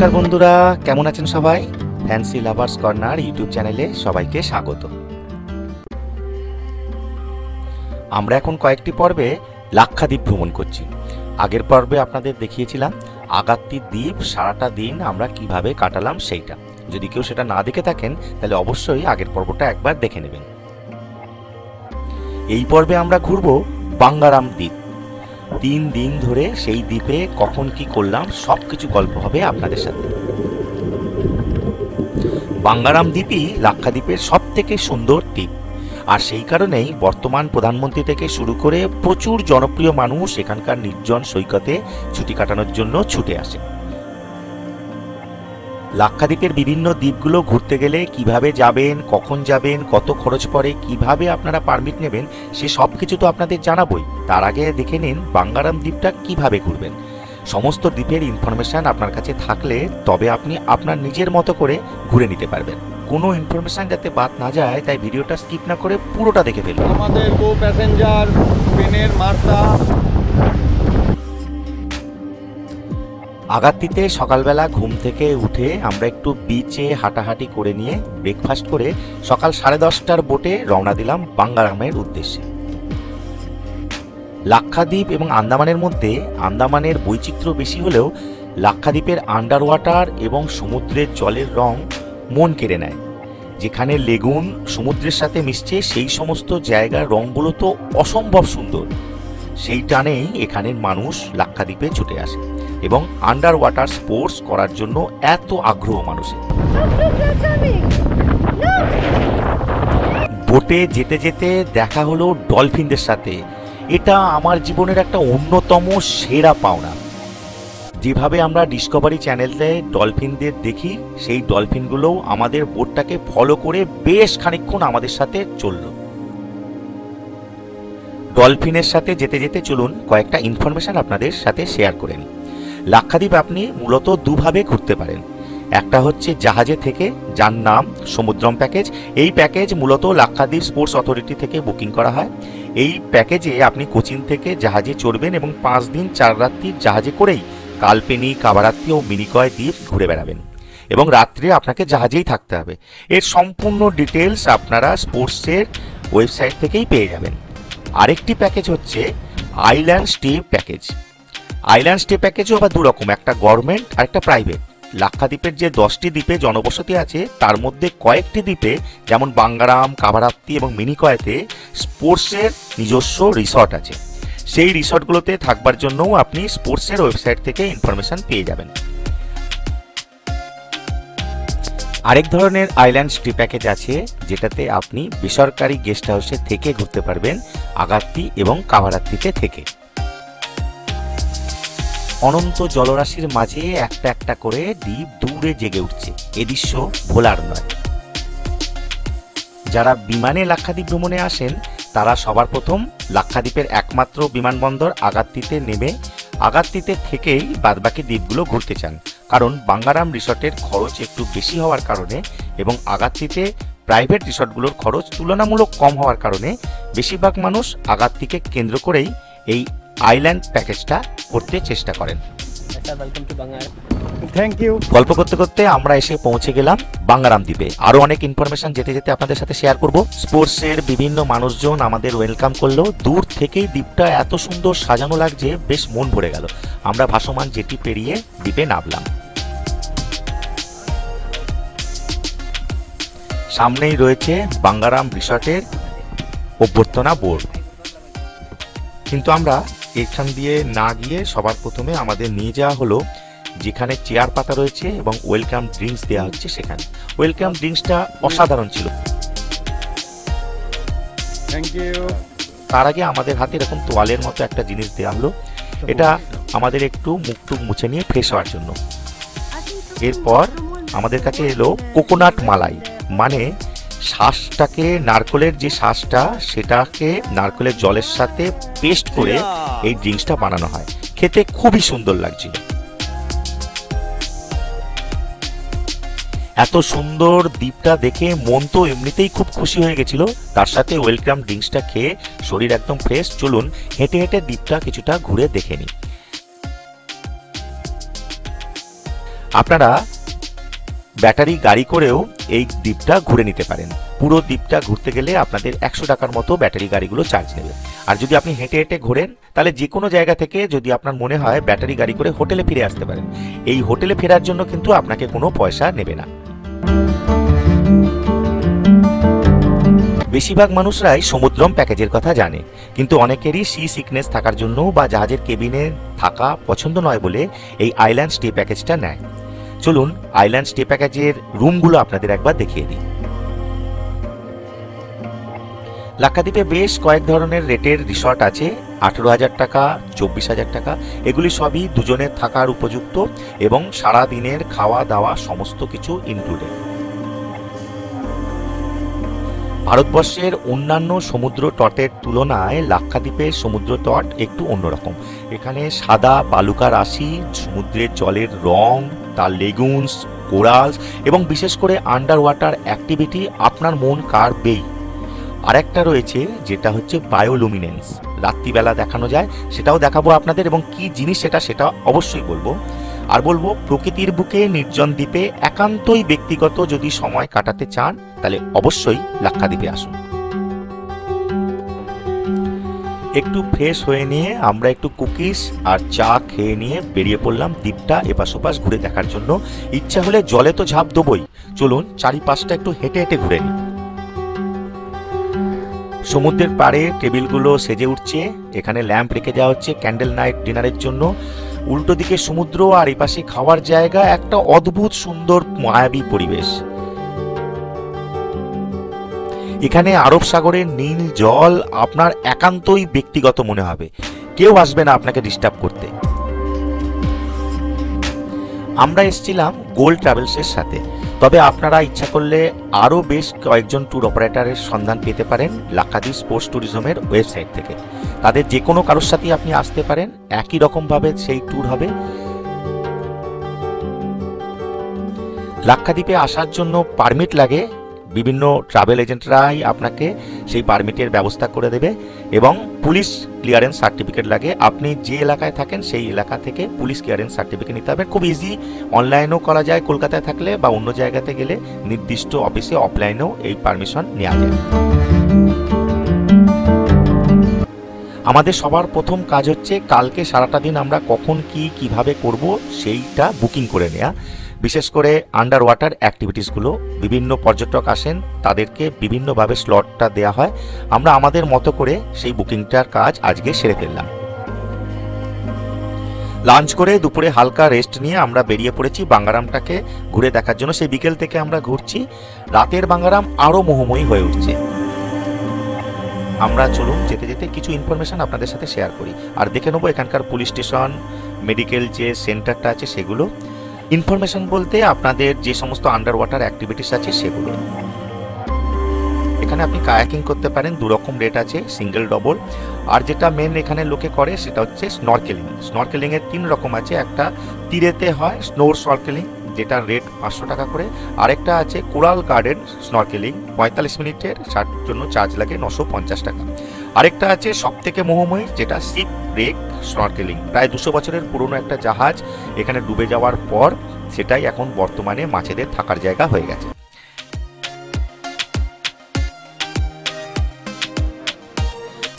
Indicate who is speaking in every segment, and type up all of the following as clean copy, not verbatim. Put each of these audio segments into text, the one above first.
Speaker 1: নমস্কার বন্ধুরা, কেমন আছেন সবাই? ফ্যান্সি লাভার্স কর্নার ইউটিউব চ্যানেলে সবাইকে স্বাগত। আমরা এখন কয়েকটি পর্বে লাক্ষাদ্বীপ ভ্রমণ করছি। আগের পর্বে আপনাদের দেখিয়েছিলাম আগাত্তি দ্বীপ সারাটা দিন আমরা কিভাবে কাটালাম সেইটা। যদি কেউ সেটা না দেখে থাকেন তাহলে অবশ্যই আগের পর্বটা একবার দেখে নেবেন। এই পর্বে আমরা ঘুরব বাঙ্গারাম দ্বীপ। 3 দিন ধরে সেই দ্বীপে কখন কি করলাম সবকিছু গল্প হবে আপনাদের সাথে। বাঙ্গারাম দ্বীপই লাক্ষাদ্বীপের সব থেকে সুন্দর দ্বীপ, আর সেই কারণেই বর্তমান প্রধানমন্ত্রী থেকে শুরু করে প্রচুর জনপ্রিয় মানুষ এখানকার নির্জন সৈকতে ছুটি কাটানোর জন্য ছুটে আসে। লাক্ষাদ্বীপের বিভিন্ন দ্বীপগুলো ঘুরতে গেলে কিভাবে যাবেন, কখন যাবেন, কত খরচ পড়ে, কিভাবে আপনারা পারমিট নেবেন, সে সব কিছু তো আপনাদের জানাবই। তার আগে দেখে নিন বাঙ্গারাম দ্বীপটা কিভাবে ঘুরবেন। সমস্ত দ্বীপের ইনফরমেশন আপনার কাছে থাকলে তবে আপনি আপনার নিজের মতো করে ঘুরে নিতে পারবেন। কোনো ইনফরমেশন যাতে বাদ না যায় তাই ভিডিওটা স্কিপ না করে পুরোটা দেখে ফেলুন।
Speaker 2: আমাদের কো প্যাসেঞ্জার ট্রেনের মার্তা
Speaker 1: আগাত্তিতে সকালবেলা ঘুম থেকে উঠে আমরা একটু বিচে হাঁটাহাঁটি করে নিয়ে ব্রেকফাস্ট করে সকাল 10:30টার বোটে রওনা দিলাম বাঙ্গারামের উদ্দেশ্যে। লাক্ষাদ্বীপ এবং আন্দামানের মধ্যে আন্দামানের বৈচিত্র্য বেশি হলেও লাক্ষাদ্বীপের আন্ডার ওয়াটার এবং সমুদ্রের জলের রং মন কেড়ে নেয়। যেখানে লেগুন সমুদ্রের সাথে মিশছে সেই সমস্ত জায়গার রঙগুলো তো অসম্ভব সুন্দর। সেই টানেই এখানের মানুষ লাক্ষাদ্বীপে ছুটে আসে এবং আন্ডার ওয়াটার স্পোর্টস করার জন্য এত আগ্রহ মানুষের। বোটে যেতে যেতে দেখা হলো ডলফিনদের সাথে। এটা আমার জীবনের একটা অন্যতম সেরা পাওনা। যেভাবে আমরা ডিসকভারি চ্যানেলে ডলফিনদের দেখি সেই ডলফিনগুলোও আমাদের বোটটাকে ফলো করে বেশ খানিকক্ষণ আমাদের সাথে চলল। ডলফিনের সাথে যেতে যেতে চলুন কয়েকটা ইনফরমেশন আপনাদের সাথে শেয়ার করে নিই। লাক্ষাদ্বীপ আপনি মূলত দুভাবে ঘুরতে পারেন। একটা হচ্ছে জাহাজে থেকে, যার নাম সমুদ্রম প্যাকেজ। এই প্যাকেজ মূলত লাক্ষাদ্বীপ স্পোর্টস অথরিটি থেকে বুকিং করা হয়। এই প্যাকেজে আপনি কোচিন থেকে জাহাজে চড়বেন এবং 5 দিন 4 রাত্রি জাহাজে করেই কালপেনি, কাভারাত্তি ও মিনিকয় দ্বীপ ঘুরে বেড়াবেন এবং রাত্রে আপনাকে জাহাজেই থাকতে হবে। এর সম্পূর্ণ ডিটেলস আপনারা স্পোর্টসের ওয়েবসাইট থেকেই পেয়ে যাবেন। আরেকটি প্যাকেজ হচ্ছে island stay package. Island stay প্যাকেজও আবার দুরকম, একটা গভর্নমেন্ট আর একটা প্রাইভেট। লাক্ষাদ্বীপের যে 10টি দ্বীপে জনবসতি আছে তার মধ্যে কয়েকটি দ্বীপে যেমন বাঙ্গারাম, কাভারাত্তি এবং মিনিকয়তে স্পোর্টসের নিজস্ব রিসর্ট আছে। সেই রিসর্টগুলোতে থাকবার জন্যও আপনি স্পোর্টসের ওয়েবসাইট থেকে ইনফরমেশন পেয়ে যাবেন। আরেক ধরনের আইল্যান্ড স্টে প্যাকেজ আছে যেটাতে আপনি বেসরকারি গেস্ট হাউসে থেকে ঘুরতে পারবেন আগাত্তি এবং কাভারাত্তিতে থেকে। অনন্ত জলরাশির মাঝে একটা একটা করে দ্বীপ দূরে জেগে উঠছে। এ দৃশ্য ভোলার নয়। যারা বিমানে লাক্ষাদ্বীপ ভ্রমণে আসেন তারা সবার প্রথম লাক্ষাদ্বীপের একমাত্র বিমানবন্দর আগাত্তিতে নেমে আগাত্তিতে থেকেই বাদবাকি দ্বীপগুলো ঘুরতে চান। কারণ বাঙ্গারাম রিসর্টের খরচ একটু বেশি হওয়ার কারণে এবং আগাত্তিতে প্রাইভেট রিসর্টগুলোর খরচ তুলনামূলক কম হওয়ার কারণে বেশিরভাগ মানুষ আগাত্তিকে কেন্দ্র করেই এই আইল্যান্ড প্যাকেজটা করতে চেষ্টা করেন।
Speaker 2: Thank you.
Speaker 1: গল্প করতে করতে আমরা এসে পৌঁছে গেলাম বাঙ্গারাম দ্বীপে। আরো অনেক ইনফরমেশন যেতে যেতে আপনাদের সাথে শেয়ার করব। স্পোর্টসের বিভিন্ন মানুষজন আমাদের ওয়েলকাম করলো। দূর থেকেই দ্বীপটা এত সুন্দর সাজানো লাগছে, বেশ মন ভরে গেল। আমরা ভাসমান জেটি পেরিয়ে দ্বীপে নামলাম। সামনেই রয়েছে বাঙ্গারাম রিসর্টের অভ্যর্থনা বোর্ড, কিন্তু আমরা এখান দিয়ে না গিয়ে সবার প্রথমে আমাদের নিয়ে যাওয়া হলো যেখানে চেয়ার পাতা রয়েছে এবং ওয়েলকাম ড্রিঙ্কস দেওয়া হচ্ছে সেখানে। ওয়েলকাম ড্রিঙ্কসটা অসাধারণ ছিল।
Speaker 2: Thank you.
Speaker 1: তার আগে আমাদের হাতে এরকম তোয়ালের মতো একটা জিনিস দেওয়া হলো, এটা আমাদের একটু মুখটুক মুছে নিয়ে ফ্রেশ হওয়ার জন্য। এরপর আমাদের কাছে এলো কোকোনাট মালাই, মানে শ্বাসটাকে, নারকেলের যে শ্বাসটা সেটাকে নারকেলের জলের সাথে পেস্ট করে এই ড্রিঙ্কসটা বানানো হয়। খেতে খুবই সুন্দর লাগছিল। এত সুন্দর দ্বীপটা দেখে মন তো এমনিতেই খুব খুশি হয়ে গেছিল, তার সাথে ওয়েলকাম ড্রিঙ্কসটা খেয়ে শরীর একদম ফ্রেশ। চলুন হেঁটে হেঁটে দ্বীপটা কিছুটা ঘুরে দেখে নিই। আপনারা ব্যাটারি গাড়ি করেও এই দ্বীপটা ঘুরে নিতে পারেন। পুরো দ্বীপটা ঘুরতে গেলে আপনাদের 100 টাকার মতো ব্যাটারি গাড়িগুলো চার্জ নেবে। আর যদি আপনি হেঁটে হেঁটে ঘোরেন তাহলে যে কোনো জায়গা থেকে যদি আপনার মনে হয় ব্যাটারি গাড়ি করে হোটেলে ফিরে আসতে পারেন। এই হোটেলে ফেরার জন্য কিন্তু আপনাকে কোনো পয়সা নেবে না। বেশিরভাগ মানুষরাই সমুদ্রম প্যাকেজের কথা জানে, কিন্তু অনেকেরই সি সিকনেস থাকার জন্য বা জাহাজের কেবিনে থাকা পছন্দ নয় বলে এই আইল্যান্ড স্টে প্যাকেজটা নেয়। চলুন আইল্যান্ড স্টে প্যাকেজের রুমগুলো আপনাদের একবার দেখিয়ে দিই। লাক্ষাদ্বীপে বেশ কয়েক ধরনের রেটের রিসর্ট আছে। 18,000 টাকা, 24,000 টাকা, এগুলি সবই দুজনের থাকার উপযুক্ত এবং সারা দিনের খাওয়া দাওয়া সমস্ত কিছু ইনক্লুডেড। ভারতবর্ষের অন্যান্য সমুদ্র তটের তুলনায় লাক্ষাদ্বীপের সমুদ্র তট একটু অন্যরকম। এখানে সাদা বালুকা রাশি, সমুদ্রের জলের রং, তার লেগুনস, কোরালস এবং বিশেষ করে আন্ডার ওয়াটার অ্যাক্টিভিটি আপনার মন কাড়বেই। আরেকটা রয়েছে যেটা হচ্ছে বায়োলুমিনেন্স, রাত্রিবেলা দেখানো যায়, সেটাও দেখাবো আপনাদের এবং কি জিনিস সেটা অবশ্যই বলবো। আর বলবো প্রকৃতির বুকে নির্জন দ্বীপে একান্তই ব্যক্তিগত যদি সময় কাটাতে চান তাহলে অবশ্যই লাক্ষাদ্বীপে আসুন। একটু ফ্রেশ হয়ে নিয়ে আমরা একটু কুকিজ আর চা খেয়ে নিয়ে বেরিয়ে পড়লাম দ্বীপটা এপাশ ওপাশ ঘুরে দেখার জন্য। ইচ্ছা হলে জলে তো ঝাঁপ দেবই, চলুন চারিপাশটা একটু হেঁটে হেঁটে ঘুরে নিই। সমুদ্রের পাড়ে টেবিলগুলো সেজে উঠছে, এখানে ল্যাম্প রেখে দেওয়া হচ্ছে ক্যান্ডেল নাইট ডিনারের জন্য। উল্টো দিকে সমুদ্র আর এই পাশে খাওয়ার জায়গা, একটা অদ্ভুত সুন্দর মায়াবী পরিবেশ। এখানে আরব সাগরের নীল জল আপনার একান্তই ব্যক্তিগত মনে হবে, কেউ আসবে না আপনাকে ডিস্টার্ব করতে। আমরা এসেছিলাম গোল্ড ট্রাভেলসের সাথে, তবে আপনারা ইচ্ছা করলে আরও বেশ কয়েকজন ট্যুর অপারেটরের সন্ধান পেতে পারেন লাক্ষাদ্বীপ স্পোর্টস ট্যুরিজমের ওয়েবসাইট থেকে। তাদের যে কোনো কারোর সাথেই আপনি আসতে পারেন, একই রকমভাবে সেই ট্যুর হবে। লাক্ষাদ্বীপে আসার জন্য পারমিট লাগে, বিভিন্ন ট্রাভেল এজেন্টরাই আপনাকে সেই পারমিটের ব্যবস্থা করে দেবে এবং পুলিশ ক্লিয়ারেন্স সার্টিফিকেট লাগে। আপনি যে এলাকায় থাকেন সেই এলাকা থেকে পুলিশ ক্লিয়ারেন্স সার্টিফিকেট নিতে হবে। খুব ইজি, অনলাইনেও করা যায় কলকাতায় থাকলে, বা অন্য জায়গাতে গেলে নির্দিষ্ট অফিসে অফলাইনেও এই পারমিশন নেওয়া যায়। আমাদের সবার প্রথম কাজ হচ্ছে কালকে সারাটা দিন আমরা কখন কিভাবে করব সেইটা বুকিং করে নেওয়া। বিশেষ করে আন্ডার ওয়াটার অ্যাক্টিভিটিসগুলো বিভিন্ন পর্যটক আসেন, তাদেরকে বিভিন্নভাবে স্লটটা দেওয়া হয়। আমরা আমাদের মতো করে সেই বুকিংটার কাজ আজকে সেরে ফেললাম। লাঞ্চ করে দুপুরে হালকা রেস্ট নিয়ে আমরা বেরিয়ে পড়েছি বাঙ্গারামটাকে ঘুরে দেখার জন্য। সেই বিকেল থেকে আমরা ঘুরছি, রাতের বাঙ্গারাম আরও মোহময়ী হয়ে উঠছে। আমরা চলুন যেতে যেতে কিছু ইনফরমেশন আপনাদের সাথে শেয়ার করি আর দেখে নেবো এখানকার পুলিশ স্টেশন, মেডিকেল যে সেন্টারটা আছে সেগুলো। ইনফরমেশন বলতে আপনাদের যে সমস্ত আন্ডার ওয়াটার অ্যাক্টিভিটিস আছে সেগুলো। এখানে আপনি কায়াকিং করতে পারেন, দুরকম রেট আছে, সিঙ্গেল ডবল। আর যেটা মেন এখানে লোকে করে সেটা হচ্ছে স্নরকেলিং। স্নরকেলিংয়ের 3 রকম আছে, একটা তীরেতে হয় স্নো স্নরকেলিং যেটা রেট 500 টাকা করে, আরেকটা আছে কোরাল গার্ডেন স্নরকেলিং 45 মিনিটের, যার জন্য চার্জ লাগে 950 টাকা। আরেকটা আছে সব থেকে মোহময়ী যেটা শিপ ব্রেক স্নরকেলিং, প্রায় 200 বছরের পুরনো একটা জাহাজ এখানে ডুবে যাওয়ার পর সেটাই এখন বর্তমানে মাছেদের থাকার জায়গা হয়ে গেছে।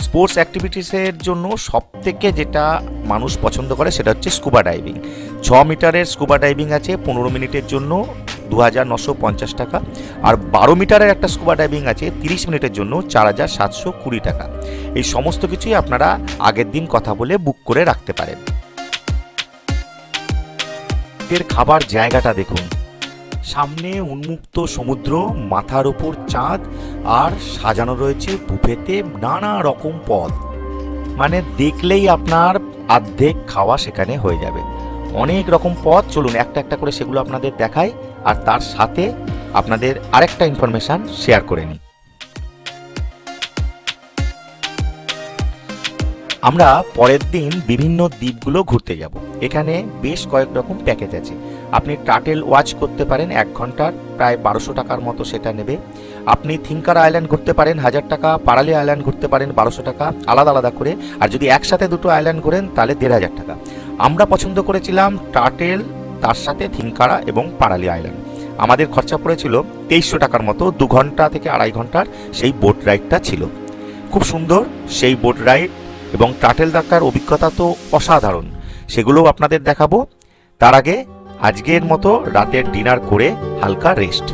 Speaker 1: স্পোর্টস অ্যাক্টিভিটিসের জন্য সব থেকে যেটা মানুষ পছন্দ করে সেটা হচ্ছে স্কুবা ডাইভিং। 6 মিটারের স্কুবা ডাইভিং আছে 15 মিনিটের জন্য 2,950 টাকা, আর 12 মিটারের একটা স্কুবা ডাইভিং আছে 30 মিনিটের জন্য 4,720 টাকা। এই সমস্ত কিছুই আপনারা আগের দিন কথা বলে বুক করে রাখতে পারেন। এর খাবার জায়গাটা দেখুন, সামনে উন্মুক্ত সমুদ্র, মাথার উপর চাঁদ, আর সাজানো রয়েছে বুফেতে নানা রকম পদ। মানে দেখলেই আপনার অর্ধেক খাওয়া সেখানে হয়ে যাবে। অনেক রকম পদ, চলুন একটা একটা করে সেগুলো আপনাদের দেখাই আর তার সাথে আপনাদের আরেকটা ইনফরমেশন শেয়ার করে নিই। আমরা পরের দিন বিভিন্ন দ্বীপগুলো ঘুরতে যাব। এখানে বেশ কয়েক রকম প্যাকেজ আছে। আপনি টার্টেল ওয়াচ করতে পারেন 1 ঘন্টার, প্রায় 1200 টাকার মতো সেটা নেবে। আপনি থিঙ্কার আইল্যান্ড ঘুরতে পারেন 1000 টাকা, পারালি আইল্যান্ড ঘুরতে পারেন 1200 টাকা আলাদা আলাদা করে, আর যদি একসাথে দুটো আইল্যান্ড ঘোরেন তাহলে 1500 টাকা। আমরা পছন্দ করেছিলাম টার্টেল তার সাথে থিনকারা এবং পারালি আইল্যান্ড। আমাদের খরচা পড়েছিল 2300 টাকার মতো। 2 ঘন্টা থেকে 2.5 ঘন্টার সেই বোট রাইডটা ছিল। খুব সুন্দর সেই বোট রাইড এবং টাটেল দেখার অভিজ্ঞতা তো অসাধারণ, সেগুলোও আপনাদের দেখাবো। তার আগে আজকের মতো রাতের ডিনার করে হালকা রেস্ট।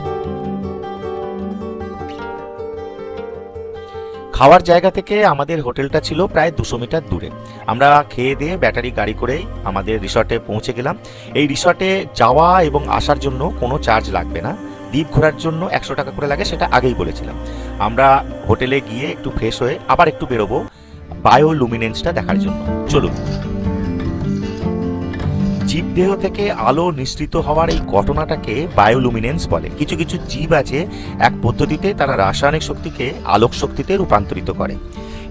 Speaker 1: খাওয়ার জায়গা থেকে আমাদের হোটেলটা ছিল প্রায় 200 মিটার দূরে। আমরা খেয়ে দিয়ে ব্যাটারি গাড়ি করেই আমাদের রিসর্টে পৌঁছে গেলাম। এই রিসর্টে যাওয়া এবং আসার জন্য কোনো চার্জ লাগবে না। দ্বীপ ঘোরার জন্য 100 টাকা করে লাগে, সেটা আগেই বলেছিলাম। আমরা হোটেলে গিয়ে একটু ফ্রেশ হয়ে আবার একটু বেরোবো বায়োলুমিনেন্সটা দেখার জন্য। চলুন। জীবদেহ থেকে আলো নিঃসৃত হওয়ার এই ঘটনাটাকে বায়োলুমিনেন্স বলে। কিছু কিছু জীব আছে এক পদ্ধতিতে তারা রাসায়নিক শক্তিকে আলোক শক্তিতে রূপান্তরিত করে,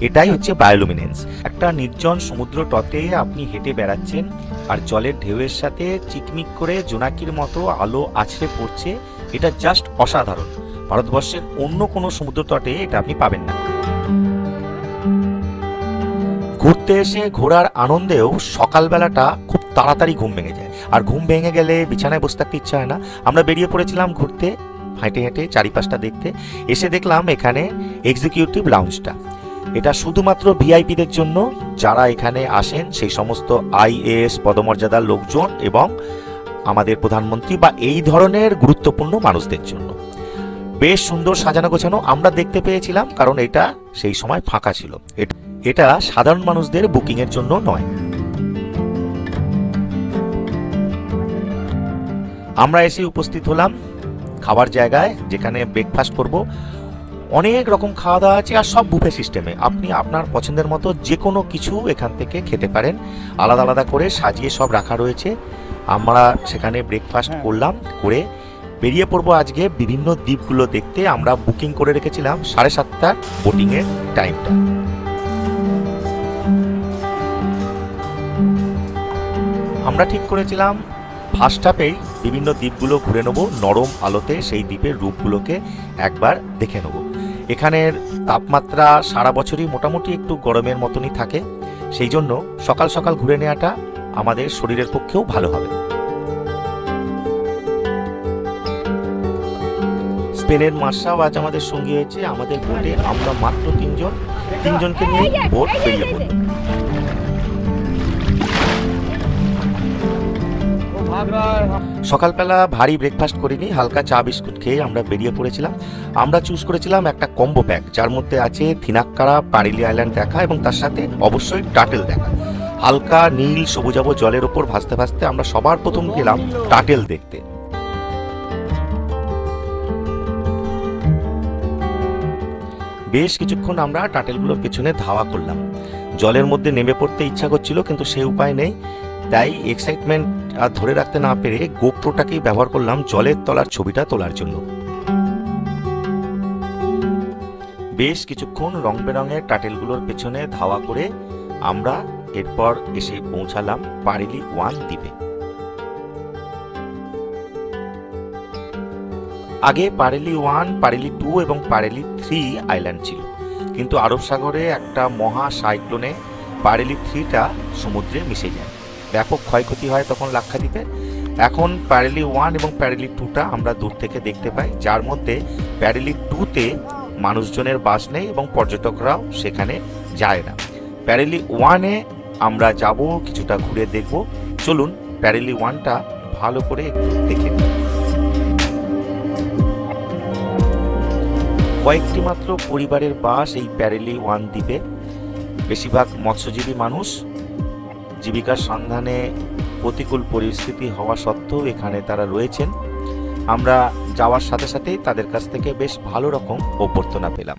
Speaker 1: এটাই হচ্ছে বায়োলুমিনেন্স। একটা নির্জন সমুদ্র তটে আপনি হেঁটে বেড়াচ্ছেন আর জলের ঢেউয়ের সাথে চিকমিক করে জোনাকির মতো আলো আছড়ে পড়ছে, এটা জাস্ট অসাধারণ। ভারতবর্ষের অন্য কোনো সমুদ্র তটে এটা আপনি পাবেন না। ঘুরতে এসে ঘোরার আনন্দেও সকালবেলাটা খুব তাড়াতাড়ি ঘুম ভেঙে যায়, আর ঘুম ভেঙে গেলে বিছানায় বসে থাকতে ইচ্ছা হয় না। আমরা বেরিয়ে পড়েছিলাম ঘুরতে, হেঁটে হেঁটে চারিপাশটা দেখতে। এসে দেখলাম এখানে এক্সিকিউটিভ লাউঞ্জটা, এটা শুধুমাত্র ভিআইপিদের জন্য, যারা এখানে আসেন সেই সমস্ত আইএএস পদমর্যাদার লোকজন এবং আমাদের প্রধানমন্ত্রী বা এই ধরনের গুরুত্বপূর্ণ মানুষদের জন্য। বেশ সুন্দর সাজানো গোছানো আমরা দেখতে পেয়েছিলাম, কারণ এটা সেই সময় ফাঁকা ছিল। এটা সাধারণ মানুষদের বুকিং এর জন্য নয়। আমরা এসে উপস্থিত হলাম খাবার জায়গায়, যেখানে ব্রেকফাস্ট করব। অনেক রকম খাওয়া দাওয়া আছে আর সব বুফে সিস্টেমে। আপনি আপনার পছন্দের মতো যে কোনো কিছু এখান থেকে খেতে পারেন, আলাদা আলাদা করে সাজিয়ে সব রাখা রয়েছে। আমরা সেখানে ব্রেকফাস্ট করলাম, করে বেরিয়ে পড়বো আজকে বিভিন্ন দ্বীপগুলো দেখতে। আমরা বুকিং করে রেখেছিলাম 7:30টার বোটিংয়ের টাইমটা। আমরা ঠিক করেছিলাম ফার্স্ট হাফেই বিভিন্ন দ্বীপগুলো ঘুরে নেব, নরম আলোতে সেই দ্বীপের রূপগুলোকে একবার দেখে নেব। এখানের তাপমাত্রা সারা বছরই মোটামুটি একটু গরমের মতনই থাকে, সেই জন্য সকাল সকাল ঘুরে নেওয়াটা আমাদের শরীরের পক্ষেও ভালো হবে। স্পেনের মার্শাও আজ আমাদের সঙ্গী হয়েছে। আমাদের বোটে আমরা মাত্র 3জনকে নিয়ে বোট বেরিয়ে পড়ব। সকালবেলা ভারী ব্রেকফাস্ট করিনি, হালকা চা বিস্কুট খেয়ে আমরা বেরিয়ে পড়েছিলাম। আমরা চুজ করেছিলাম একটা কম্বো প্যাক, যার মধ্যে আছে থিনাক্কারা পারিলি আইল্যান্ড দেখা এবং তার সাথে অবশ্যই টাটেল দেখা। হালকা নীল সবুজাভ জলের ওপর ভাসতে ভাসতে আমরা সবার প্রথম গেলাম টাটেল দেখতে। বেশ কিছুক্ষণ আমরা টাটেলগুলোর পেছনে ধাওয়া করলাম। জলের মধ্যে নেমে পড়তে ইচ্ছা করছিল, কিন্তু সে উপায় নেই। তাই এক্সাইটমেন্ট আর ধরে রাখতে না পেরে গোপ্রোটাকেই ব্যবহার করলাম জলের তলার ছবিটা তোলার জন্য। বেশ কিছুক্ষণ রং বেরঙের টাটেলগুলোর পেছনে ধাওয়া করে আমরা এরপর এসে পৌঁছালাম পারেলি 1 দ্বীপে। আগে পারেলি 1, পারেলি 2 এবং পারেলি 3 আইল্যান্ড ছিল, কিন্তু আরব সাগরে একটা মহা সাইক্লোনে পারেলি 3টা সমুদ্রে মিশে যায়। ব্যাপক ক্ষয়ক্ষতি হয় তখন লাক্ষাদ্বীপে। এখন পারেলি 1 এবং পারেলি 2টা আমরা দূর থেকে দেখতে পাই, যার মধ্যে পারেলি 2তে মানুষজনের বাস নেই এবং পর্যটকরাও সেখানে যায় না। পারেলি 1-এ আমরা যাব, কিছুটা ঘুরে দেখব। চলুন পারেলি 1টা ভালো করে একটু দেখে নিই। কয়েকটি মাত্র পরিবারের বাস এই পারেলি 1 দ্বীপে। বেশিরভাগ মৎস্যজীবী মানুষ, জীবিকার সন্ধানে প্রতিকূল পরিস্থিতি হওয়া সত্ত্বেও এখানে তারা রয়েছেন। আমরা যাওয়ার সাথে সাথেই তাদের কাছ থেকে বেশ ভালো রকম অভ্যর্থনা পেলাম।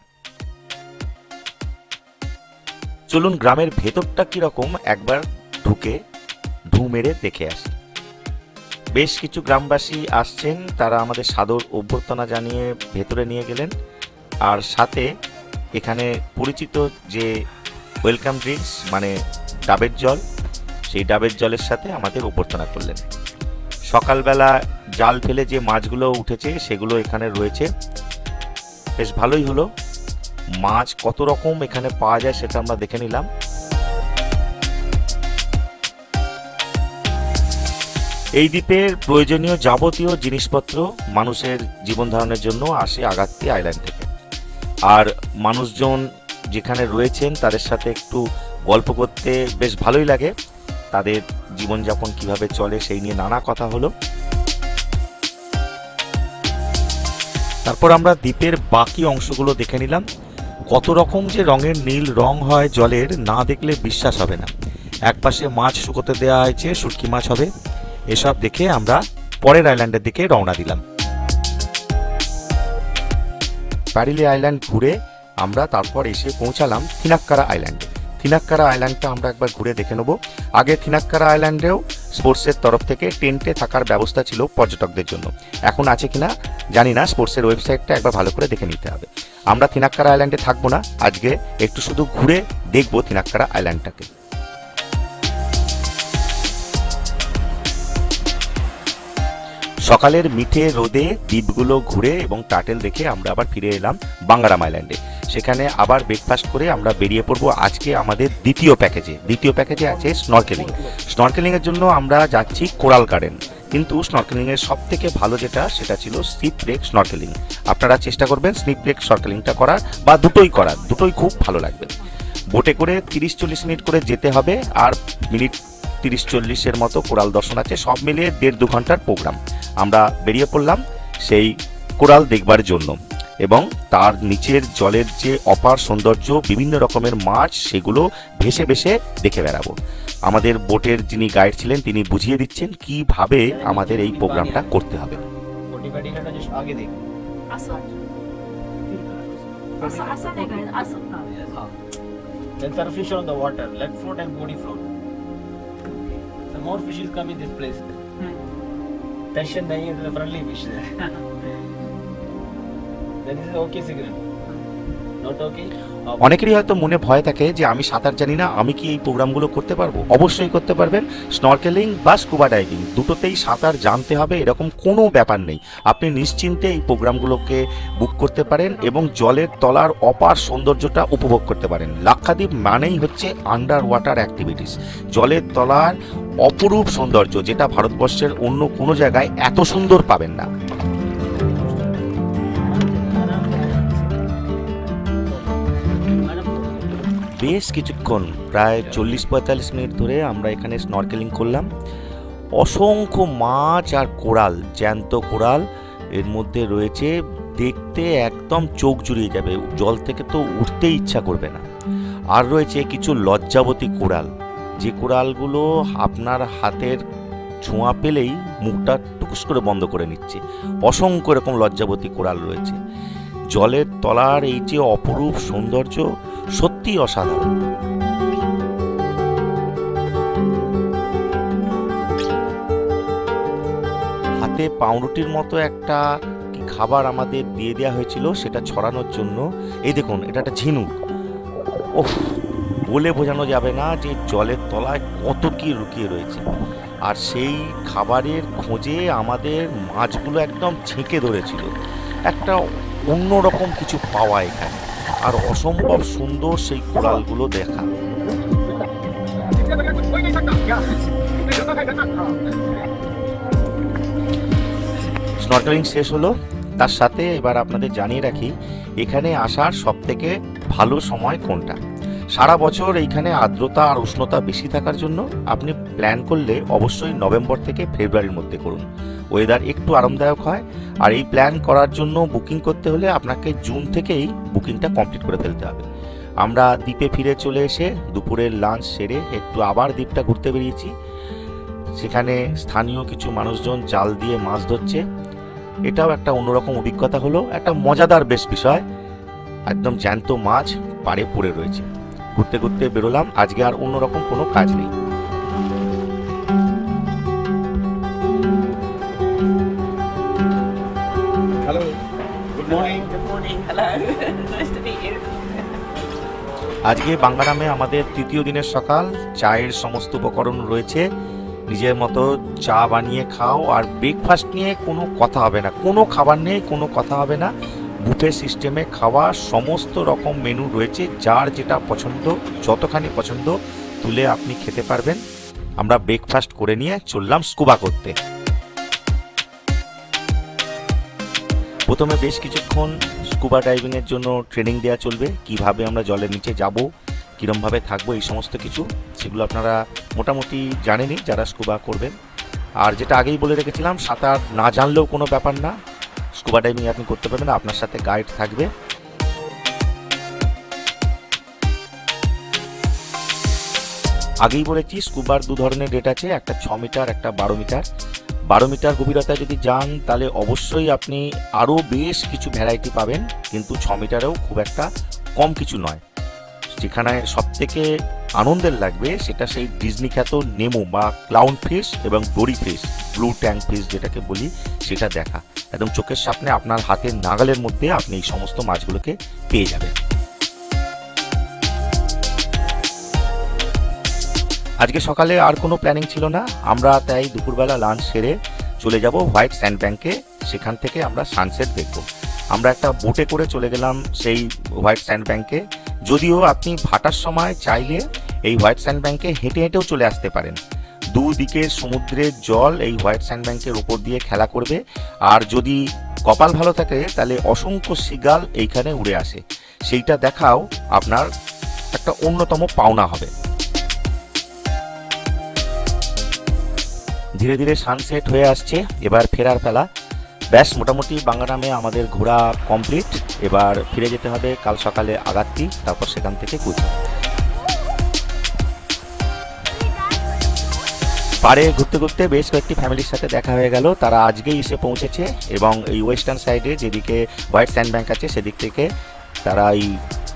Speaker 1: চলুন গ্রামের ভেতরটা কিরকম একবার ঢুকে ঢু মেরে দেখে আসি। বেশ কিছু গ্রামবাসী আসছেন, তারা আমাদের সাদর অভ্যর্থনা জানিয়ে ভেতরে নিয়ে গেলেন, আর সাথে এখানে পরিচিত যে ওয়েলকাম ড্রিঙ্কস মানে ডাবের জল, সেই ডাবের জলের সাথে আমাদের অভ্যর্থনা করলেন। সকালবেলা জাল ফেলে যে মাছগুলো উঠেছে সেগুলো এখানে রয়েছে, বেশ ভালোই হলো। মাছ কত রকম এখানে পাওয়া যায় সেটা আমরা দেখে নিলাম। এই দ্বীপের প্রয়োজনীয় যাবতীয় জিনিসপত্র মানুষের জীবন ধারণের জন্য আসে আগাত্তি আইল্যান্ড থেকে। আর মানুষজন যেখানে রয়েছেন তাদের সাথে একটু গল্প করতে বেশ ভালোই লাগে। তাদের জীবনযাপন কিভাবে চলে সেই নিয়ে নানা কথা হলো। তারপর আমরা দ্বীপের বাকি অংশগুলো দেখে নিলাম। কত রকম যে রঙের নীল রং হয় জলের, না দেখলে বিশ্বাস হবে না। একপাশে মাছ শুকোতে দেওয়া হয়েছে, শুটকি মাছ হবে। এসব দেখে আমরা পরের আইল্যান্ডের দিকে রওনা দিলাম। প্যারিলি আইল্যান্ড ঘুরে আমরা তারপর এসে পৌঁছালাম থিনাক্কারা আইল্যান্ডে। থিনাক্কারা আইল্যান্ডটা আমরা একবার ঘুরে দেখে নেব। আগে থিনাক্কারা আইল্যান্ডেও স্পোর্টসের তরফ থেকে টেন্টে থাকার ব্যবস্থা ছিল পর্যটকদের জন্য। এখন আছে কিনা জানি না, স্পোর্টসের ওয়েবসাইটটা একবার ভালো করে দেখে নিতে হবে। আমরা থিনাক্কারা আইল্যান্ডে থাকবো না, আজকে একটু শুধু ঘুরে দেখবো থিনাক্কারা আইল্যান্ডটাকে। সকালের মিঠে রোদে দ্বীপগুলো ঘুরে এবং টাটেল দেখে আমরা আবার ফিরে এলাম বাঙ্গারাম আইল্যান্ডে। সেখানে আবার ব্রেকফাস্ট করে আমরা বেরিয়ে পড়বো আজকে আমাদের দ্বিতীয় প্যাকেজে আছে স্নরকেলিং। স্নরকেলিংয়ের জন্য আমরা যাচ্ছি কোরাল গার্ডেন, কিন্তু স্নরকেলিংয়ের সব থেকে ভালো সেটা ছিল স্নিপ ব্রেক স্নরকেলিং। আপনারা চেষ্টা করবেন স্নিপ ব্রেক স্নরকেলিংটা করার, বা দুটোই খুব ভালো লাগবে। বোটে করে 30-40 মিনিট করে যেতে হবে, আর মিনিট 30-40-এর মতো কোরাল দর্শন আছে। সব মিলিয়ে 1.5-2 ঘন্টার প্রোগ্রাম। আমরা বেরিয়ে পড়লাম সেই কোরাল দেখবার জন্য, এবং তার নিচের জলের যে অপার সৌন্দর্য, বিভিন্ন রকমের মাছ, সেগুলো ভেসে ভেসে দেখে বেড়াবো। আমাদের বোটের যিনি গাইড ছিলেন তিনি বুঝিয়ে দিচ্ছেন কিভাবে আমাদের এই প্রোগ্রামটা করতে হবে।
Speaker 3: Then there are fish on the water, leg float and body float. The more fishes come in this place. Tension nahi hai, the friendly fish there. Then this is okay signal. Not okay?
Speaker 1: অনেকেরই হয়তো মনে ভয় থাকে যে আমি সাঁতার জানি না, আমি কি এই প্রোগ্রামগুলো করতে পারবো? অবশ্যই করতে পারবেন। স্নরকেলিং বা স্কুবা ডাইভিং দুটোতেই সাঁতার জানতে হবে এরকম কোনো ব্যাপার নেই। আপনি নিশ্চিন্তে এই প্রোগ্রামগুলোকে বুক করতে পারেন এবং জলের তলার অপার সৌন্দর্যটা উপভোগ করতে পারেন। লাক্ষাদ্বীপ মানেই হচ্ছে আন্ডার ওয়াটার অ্যাক্টিভিটিস, জলের তলার অপরূপ সৌন্দর্য, যেটা ভারতবর্ষের অন্য কোনো জায়গায় এত সুন্দর পাবেন না। বেশ কিছুক্ষণ, প্রায় 40-45 মিনিট ধরে আমরা এখানে স্নরকেলিং করলাম। অসংখ্য মাছ আর কোরাল, জ্যান্ত কোরাল এর মধ্যে রয়েছে, দেখতে একদম চোখ জুড়িয়ে যাবে, জল থেকে তো উঠতেই ইচ্ছা করবে না। আর রয়েছে কিছু লজ্জাবতী কোরাল, যে কোরালগুলো আপনার হাতের ছোঁয়া পেলেই মুখটা টুকুস করে বন্ধ করে নিচ্ছে। অসংখ্য এরকম লজ্জাবতী কোরাল রয়েছে। জলের তলার এই যে অপরূপ সৌন্দর্য সত্যি অসাধারণ। হাতে পাউরুটির মতো একটা কি খাবার আমাদের দিয়ে দেওয়া হয়েছিল, সেটা ছড়ানোর জন্য। এই দেখুন, এটা একটা ঝিনুক। ওহ, বলে বোঝানো যাবে না যে জলের তলায় কত কি লুকিয়ে রয়েছে। আর সেই খাবারের খোঁজে আমাদের মাছগুলো একদম ছেঁকে ধরেছিল। একটা অন্যরকম কিছু পাওয়া এখানে, আর অসম্ভব সুন্দর সেই কোরালগুলো দেখা। স্নরকেলিং শেষ হলো, তার সাথে এবার আপনাদের জানিয়ে রাখি এখানে আসার সবথেকে ভালো সময় কোনটা। সারা বছর এইখানে আর্দ্রতা আর উষ্ণতা বেশি থাকার জন্য আপনি প্ল্যান করলে অবশ্যই নভেম্বর থেকে ফেব্রুয়ারির মধ্যে করুন। ওয়েদার একটু আরামদায়ক হয়। আর এই প্ল্যান করার জন্য বুকিং করতে হলে আপনাকে জুন থেকেই বুকিংটা কমপ্লিট করে ফেলতে হবে। আমরা দ্বীপে ফিরে চলে এসে দুপুরের লাঞ্চ সেরে একটু আবার দ্বীপটা ঘুরতে বেরিয়েছি। সেখানে স্থানীয় কিছু মানুষজন জাল দিয়ে মাছ ধরছে। এটাও একটা অন্যরকম অভিজ্ঞতা হলো, একটা মজাদার বেশ বিষয়। একদম জ্যান্ত মাছ পাড়ে পড়ে রয়েছে। ঘুরতে ঘুরতে বেরোলাম, আজকে আর অন্যরকম কোনো কাজ নেই।
Speaker 2: Hello. Good morning.
Speaker 4: Good morning. Hello. Nice to meet you.
Speaker 1: আজকে বাঙ্গারামে আমাদের তৃতীয় দিনের সকাল। চায়ের সমস্ত উপকরণ রয়েছে, নিজের মতো চা বানিয়ে খাও। আর ব্রেকফাস্ট নিয়ে কোনো কথা হবে না, কোনো খাবার নেই, কোনো কথা হবে না। বুফে সিস্টেমে খাওয়া, সমস্ত রকম মেনু রয়েছে, যার যেটা পছন্দ, যতখানি পছন্দ তুলে আপনি খেতে পারবেন। আমরা ব্রেকফাস্ট করে নিয়ে চললাম স্কুবা করতে। প্রথমে বেশ কিছুক্ষণ স্কুবা ডাইভিংয়ের জন্য ট্রেনিং দেওয়া চলবে, কিভাবে আমরা জলের নিচে যাব, কীরমভাবে থাকবো, এই সমস্ত কিছু সেগুলো আপনারা মোটামুটি জানেনই যারা স্কুবা করবেন। আর যেটা আগেই বলে রেখেছিলাম, সাঁতার না জানলেও কোনো ব্যাপার না, স্কুবা ডাইভিং আপনি করতে পারবেন, আপনার সাথে গাইড থাকবে। আগেই বলেছি স্কুবার দু ধরনের রেট আছে, একটা 6 মিটার, একটা 12 মিটার। 12 মিটার গভীরতায় যদি যান তাহলে অবশ্যই আপনি আরও বেশ কিছু ভ্যারাইটি পাবেন, কিন্তু 6 মিটারেও খুব একটা কম কিছু নয়। যেখানে সবথেকে আনন্দের লাগবে সেটা সেই ডিজনি খ্যাত নেমো বা ক্লাউন ফিশ এবং ডোরি ফিশ, ব্লু ট্যাঙ্ক ফিশ যেটাকে বলি, সেটা দেখা একদম চোখের সামনে আপনার হাতের নাগালের মধ্যে আপনি এই সমস্ত মাছগুলোকে পেয়ে যাবেন। আজকে সকালে আর কোনো প্ল্যানিং ছিল না, আমরা তাই দুপুরবেলা লাঞ্চ সেরে চলে যাব হোয়াইট স্যান্ড ব্যাংকে, সেখান থেকে আমরা সানসেট দেখব। আমরা একটা বোটে করে চলে গেলাম সেই হোয়াইট স্যান্ড ব্যাংকে। যদিও আপনি ভাটার সময় চাইলে এই হোয়াইট স্যান্ড ব্যাংকে হেঁটে হেঁটেও চলে আসতে পারেন। দুদিকের সমুদ্রের জল এই হোয়াইট স্যান্ড ব্যাংকের উপর দিয়ে খেলা করবে, আর যদি কপাল ভালো থাকে তাহলে অসংখ্য সিগাল এইখানে উড়ে আসে, সেইটা দেখাও আপনার একটা অন্যতম পাওনা হবে। ধীরে ধীরে সানসেট হয়ে আসছে, এবার ফেরার পালা। ব্যাস মোটামুটি বাঙ্গারামে আমাদের ঘোরা কমপ্লিট, এবার ফিরে যেতে হবে কাল সকালে আগাত্তি, তারপর সেখান থেকে কুচি। পাড়ে ঘুরতে ঘুরতে বেশ কয়েকটি ফ্যামিলির সাথে দেখা হয়ে গেল, তারা আজকেই এসে পৌঁছেছে এবং এই ওয়েস্টার্ন সাইডে যেদিকে হোয়াইট স্যান্ড ব্যাংক আছে সেদিক থেকে তারা এই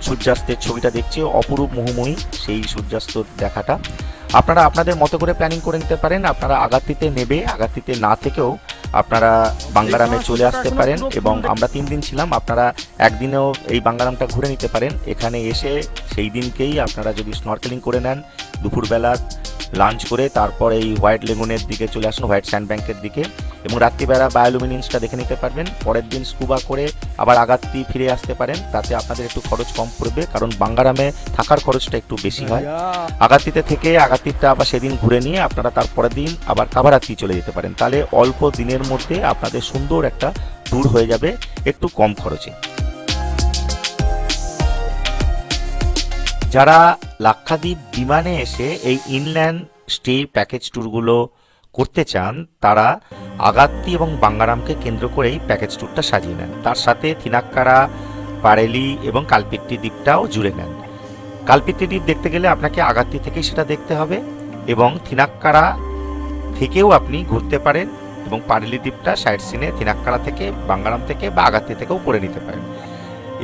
Speaker 1: সূর্যাস্তের ছবিটা দেখছে, অপরূপ মোহময়ী সেই সূর্যাস্ত দেখাটা। আপনারা আপনাদের মতো করে প্ল্যানিং করে নিতে পারেন, আপনারা আগাত্তিতে নেবে, আগাত্তিতে না থেকেও আপনারা বাঙ্গারামে চলে আসতে পারেন। এবং আমরা 3 দিন ছিলাম, আপনারা একদিনেও এই বাঙ্গারামটা ঘুরে নিতে পারেন। এখানে এসে সেই দিনকেই আপনারা যদি স্নরকেলিং করে নেন, দুপুরবেলা লাঞ্চ করে তারপর এই হোয়াইট লেগুনের দিকে চলে আসুন, হোয়াইট স্যান্ড ব্যাংকের দিকে, এবং রাত্রিবেলা বায়োলুমিনেন্সটা দেখে নিতে পারবেন। পরের দিন স্কুবা করে আবার আগাত্তি ফিরে আসতে পারেন, তাতে আপনাদের একটু খরচ কম পড়বে, কারণ বাঙ্গারামে থাকার খরচটা একটু বেশি হয়। আগাত্তিতে থেকে আগাত্তিটা আবার সেদিন ঘুরে নিয়ে আপনারা তারপরের দিন আবার কাভারাত্তি চলে যেতে পারেন, তাহলে অল্প দিনের মধ্যে আপনাদের সুন্দর একটা ট্যুর হয়ে যাবে একটু কম খরচে। যারা লাক্ষাদ্বীপ বিমানে এসে এই ইনল্যান্ড স্টে প্যাকেজ ট্যুরগুলো করতে চান, তারা আগাত্তি এবং বাঙ্গারামকে কেন্দ্র করেই প্যাকেজ ট্যুরটা সাজিয়ে নেন, তার সাথে থিনাক্কারা, পারেলি এবং কালপিট্টি দ্বীপটাও জুড়ে নেন। কালপিট্টি দ্বীপ দেখতে গেলে আপনাকে আগাত্তি থেকেই সেটা দেখতে হবে, এবং থিনাক্কারা থেকেও আপনি ঘুরতে পারেন, এবং পারেলি দ্বীপটা সাইড সিনে থিনাক্কারা থেকে, বাঙ্গারাম থেকে বা আগাত্তি থেকেও করে নিতে পারেন।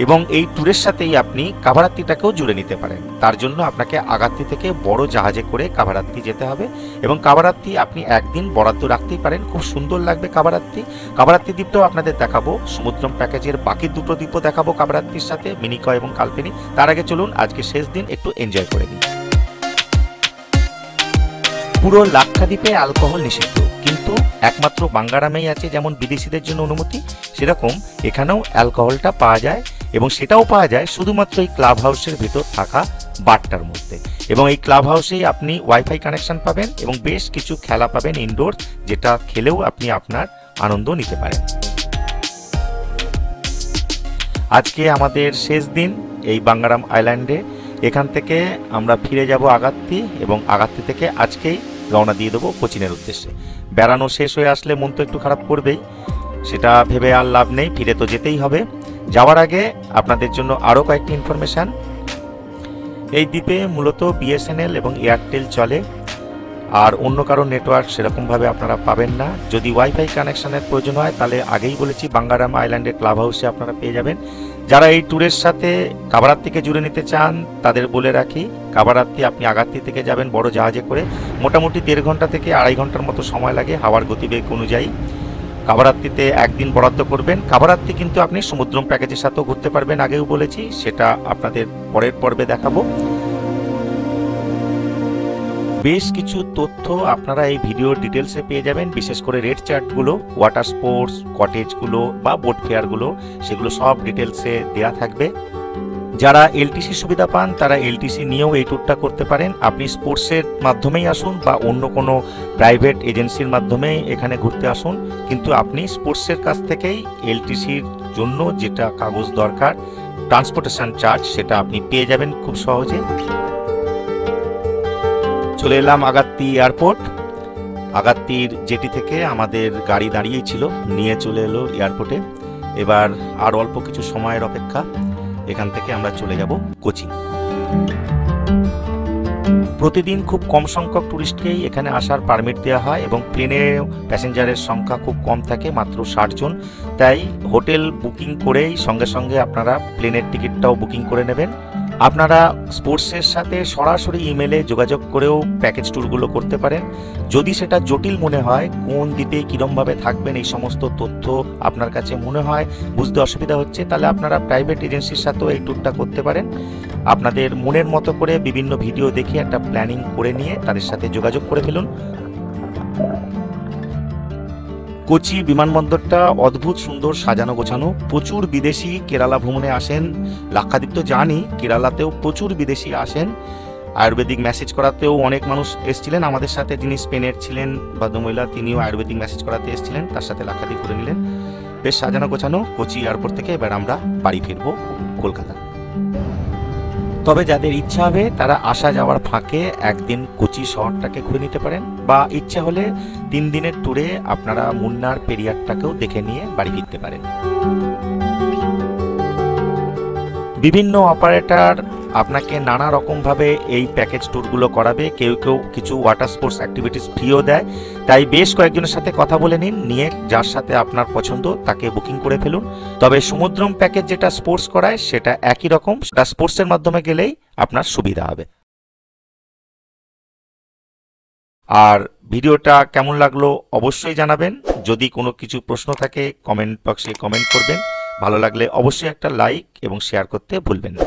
Speaker 1: এবং এই ট্যুরের সাথেই আপনি কাভারাত্তিটাকেও জুড়ে নিতে পারেন। তার জন্য আপনাকে আগাত্তি থেকে বড় জাহাজে করে কাভারাত্তি যেতে হবে, এবং কাভারাত্তি আপনি একদিন বরাদ্দ রাখতেই পারেন, খুব সুন্দর লাগবে কাভারাত্তি। কাভারাত্তি দ্বীপটাও আপনাদের দেখাবো, সমুদ্রম প্যাকেজের বাকি দুটো দ্বীপও দেখাবো কাভারাত্তির সাথে, মিনিকয় এবং কালপেনি। তার আগে চলুন আজকে শেষ দিন একটু এনজয় করে নিই। পুরো লাক্ষাদ্বীপে অ্যালকোহল নিষিদ্ধ, কিন্তু একমাত্র বাঙ্গারামেই আছে যেমন বিদেশিদের জন্য অনুমতি, সেরকম এখানেও অ্যালকোহলটা পাওয়া যায়, এবং সেটাও পাওয়া যায় শুধুমাত্র এই ক্লাব হাউসের ভেতর থাকা বারটার মধ্যে। এবং এই ক্লাব হাউসেই আপনি ওয়াইফাই কানেকশন পাবেন এবং বেশ কিছু খেলা পাবেন ইনডোর, যেটা খেলেও আপনি আপনার আনন্দ নিতে পারেন। আজকে আমাদের শেষ দিন এই বাঙ্গারাম আইল্যান্ডে। এখান থেকে আমরা ফিরে যাব আগাত্তি, এবং আগাত্তি থেকে আজকেই রওনা দিয়ে দেবো কোচিনের উদ্দেশ্যে। বেড়ানো শেষ হয়ে আসলে মন তো একটু খারাপ করবেই, সেটা ভেবে আর লাভ নেই, ফিরে তো যেতেই হবে। যাওয়ার আগে আপনাদের জন্য আরও কয়েকটি ইনফরমেশান। এই দ্বীপে মূলত বিএসএনএল এবং এয়ারটেল চলে, আর অন্য কারো নেটওয়ার্ক সেরকমভাবে আপনারা পাবেন না। যদি ওয়াইফাই কানেকশনের প্রয়োজন হয় তাহলে আগেই বলেছি বাঙ্গারাম আইল্যান্ডের ক্লাব হাউসে আপনারা পেয়ে যাবেন। যারা এই ট্যুরের সাথে কাভারাত্তিকে জুড়ে নিতে চান তাদের বলে রাখি, কাভারাত্তি আপনি আগাত্তি থেকে যাবেন বড় জাহাজে করে, মোটামুটি 1.5 ঘন্টা থেকে 2.5 ঘন্টার মতো সময় লাগে হাওয়ার গতিবেগ অনুযায়ী। কাভারাত্তিতে একদিন বরাদ্দ করবেন। কাভারাত্তি কিন্তু আপনি সমুদ্রম প্যাকেজের সাথেও ঘুরতে পারবেন, আগেও বলেছি, সেটা আপনাদের পরের পর্বে দেখাবো। বেশ কিছু তথ্য আপনারা এই ভিডিওর ডিটেলসে পেয়ে যাবেন, বিশেষ করে রেট চার্টগুলো, ওয়াটার স্পোর্টস, কটেজগুলো বা বোট ফেয়ারগুলো, সেগুলো সব ডিটেলসে দেওয়া থাকবে। যারা এলটিসি সুবিধা পান তারা এলটিসি নিয়েও এই ট্যুরটা করতে পারেন। আপনি স্পোর্টসের মাধ্যমেই আসুন বা অন্য কোনো প্রাইভেট এজেন্সির মাধ্যমেই এখানে ঘুরতে আসুন, কিন্তু আপনি স্পোর্টসের কাছ থেকেই এলটিসির জন্য যেটা কাগজ দরকার, ট্রান্সপোর্টেশন চার্জ, সেটা আপনি পেয়ে যাবেন খুব সহজে। চলে এলাম আগাত্তি এয়ারপোর্ট। আগাত্তির জেটি থেকে আমাদের গাড়ি দাঁড়িয়েই ছিল, নিয়ে চলে এলো এয়ারপোর্টে। এবার আর অল্প কিছু সময়ের অপেক্ষা, এখান থেকে আমরা চলে যাব কোচি। প্রতিদিন খুব কম সংখ্যক ট্যুরিস্টকেই এখানে আসার পারমিট দেওয়া হয় এবং প্লেনে প্যাসেঞ্জারের সংখ্যা খুব কম থাকে, মাত্র 60 জন। তাই হোটেল বুকিং করেই সঙ্গে সঙ্গে আপনারা প্লেনের টিকিটটাও বুকিং করে নেবেন। আপনারা স্পোর্টসের সাথে সরাসরি ইমেলে যোগাযোগ করেও প্যাকেজ ট্যুরগুলো করতে পারেন। যদি সেটা জটিল মনে হয়, কোন দ্বীপে কীরমভাবে থাকবেন এই সমস্ত তথ্য আপনার কাছে মনে হয় বুঝতে অসুবিধা হচ্ছে, তাহলে আপনারা প্রাইভেট এজেন্সির সাথেও এই ট্যুরটা করতে পারেন। আপনাদের মনের মতো করে বিভিন্ন ভিডিও দেখে একটা প্ল্যানিং করে নিয়ে তাদের সাথে যোগাযোগ করে ফেলুন। কোচি বিমানবন্দরটা অদ্ভুত সুন্দর, সাজানো গোছানো। প্রচুর বিদেশি কেরালা ভ্রমণে আসেন। লাক্ষাদ্বীপ তো জানি, কেরালাতেও প্রচুর বিদেশি আসেন। আয়ুর্বেদিক ম্যাসেজ করাতেও অনেক মানুষ এসেছিলেন আমাদের সাথে। যিনি স্পেনের ছিলেন ভদ্রমহিলা, তিনিও আয়ুর্বেদিক ম্যাসেজ করাতে এসেছিলেন, তার সাথে লাক্ষাদ্বীপ করে নিলেন। বেশ সাজানো গোছানো কোচি এয়ারপোর্ট থেকে এবার আমরা বাড়ি ফিরবো কলকাতা। তবে যাদের ইচ্ছা হবে তারা আসা যাওয়ার ফাঁকে একদিন কোচি শহরটাকে ঘুরে নিতে পারেন, বা ইচ্ছা হলে 3 দিনের ট্যুরে আপনারা মুন্নার পেরিয়ারটাকেও দেখে নিয়ে বাড়ি ফিরতে পারেন। বিভিন্ন অপারেটর আপনাকে নানা রকমভাবে এই প্যাকেজ ট্যুরগুলো করাবে। কেউ কেউ কিছু ওয়াটার স্পোর্টস অ্যাক্টিভিটিস ফ্রিও দেয়। তাই বেশ কয়েকজনের সাথে কথা বলে নিন, নিয়ে যার সাথে আপনার পছন্দ তাকে বুকিং করে ফেলুন। তবে সমুদ্রম প্যাকেজ যেটা স্পোর্টস করায় সেটা একই রকম, সেটা স্পোর্টসের মাধ্যমে গেলেই আপনার সুবিধা হবে। আর ভিডিওটা কেমন লাগলো অবশ্যই জানাবেন। যদি কোনো কিছু প্রশ্ন থাকে কমেন্ট বক্সে কমেন্ট করবেন। ভালো লাগলে অবশ্যই একটা লাইক এবং শেয়ার করতে ভুলবেন না।